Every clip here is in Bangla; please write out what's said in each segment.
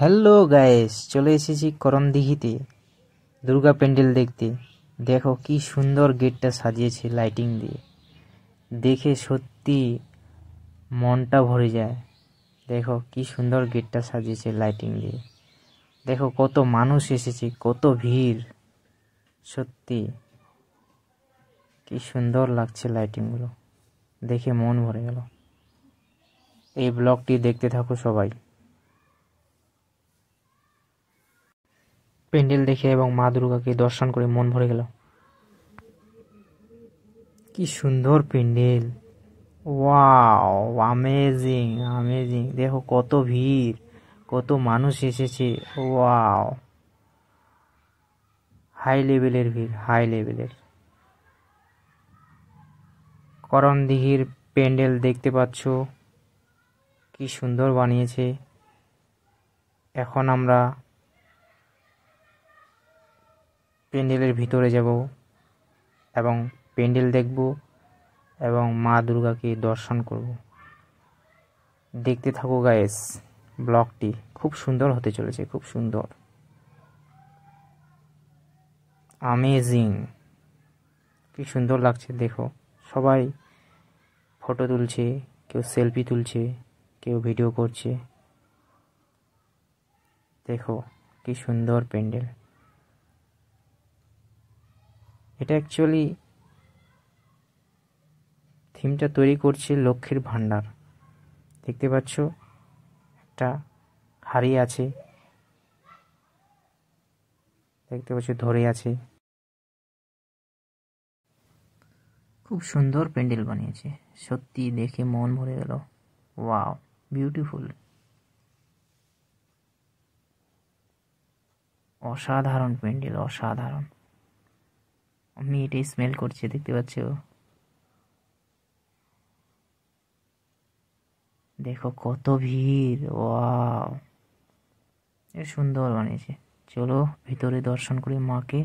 হ্যালো গাইস, চলে এসেছি করণদিঘিতে দুর্গা প্যান্ডেল দেখতে। দেখো কি সুন্দর গেটটা সাজিয়েছে লাইটিং দিয়ে, দেখে সত্যি মনটা ভরে যায়। দেখো কি সুন্দর গেটটা সাজিয়েছে লাইটিং দিয়ে। দেখো কত মানুষ এসেছে, কত ভিড়। সত্যি কি সুন্দর লাগছে লাইটিংগুলো, দেখে মন ভরে গেল। এই ব্লগটি দেখতে থাকো সবাই। প্যান্ডেল দেখে এবং মা দুর্গাকে দর্শন করে মন ভরে গেল। কি সুন্দর প্যান্ডেল, ওয়াও, অ্যামেজিং অ্যামেজিং। দেখো কত ভিড়, কত মানুষ এসেছে। ওয়াও, হাই লেভেলের ভিড়, হাই লেভেলের। করণদিঘির প্যান্ডেল দেখতে পাচ্ছ, কি সুন্দর বানিয়েছে। এখন আমরা প্যান্ডেলের ভিতরে যাব এবং প্যান্ডেল দেখব এবং মা দুর্গাকে দর্শন করব। দেখতে থাকো গাইস, ব্লগটি খুব সুন্দর হতে চলেছে, খুব সুন্দর, অ্যামেজিং। কি সুন্দর লাগছে দেখো, সবাই ফটো তুলছে, কেউ সেলফি তুলছে, কেউ ভিডিও করছে। দেখো কি সুন্দর প্যান্ডেল। এটা অ্যাকচুয়ালি থিমটা তৈরি করছে লক্ষ্মীর ভাণ্ডার। দেখতে পাচ্ছ একটা হাড়ি আছে, দেখতে পাচ্ছ ধরে আছে। খুব সুন্দর প্যান্ডেল বানিয়েছে, সত্যি দেখে মন ভরে গেল। ওয়াও, বিউটিফুল, অসাধারণ প্যান্ডেল, অসাধারণ। আমি এটাই স্মেল করছি, দেখতে পাচ্ছ। দেখো কত ভিড়, ওয়াও, এ সুন্দর বানিয়েছে। চলো ভিতরে দর্শন করি মাকে।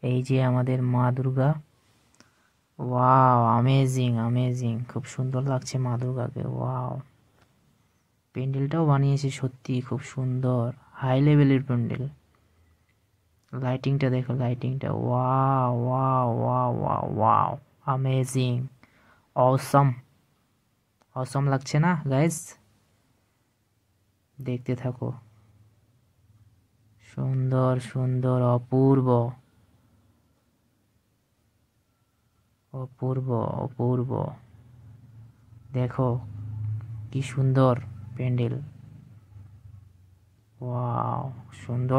এই যে আমাদের মা দুর্গা। ওয়াও, অ্যামেজিং অ্যামেজিং, খুব সুন্দর লাগছে মা দুর্গাকে। ওয়াও, প্যান্ডেলটাও বানিয়েছে সত্যি খুব সুন্দর, হাই লেভেলের প্যান্ডেল। লাইটিংটা দেখো, লাইটিংটা, wow wow wow wow wow, amazing, awesome awesome লাগছে না গাইস? দেখতে থাকো, সুন্দর সুন্দর, অপূর্ব অপূর্ব অপূর্ব। দেখো কি সুন্দর প্যান্ডেল, ওয়াও, সুন্দর।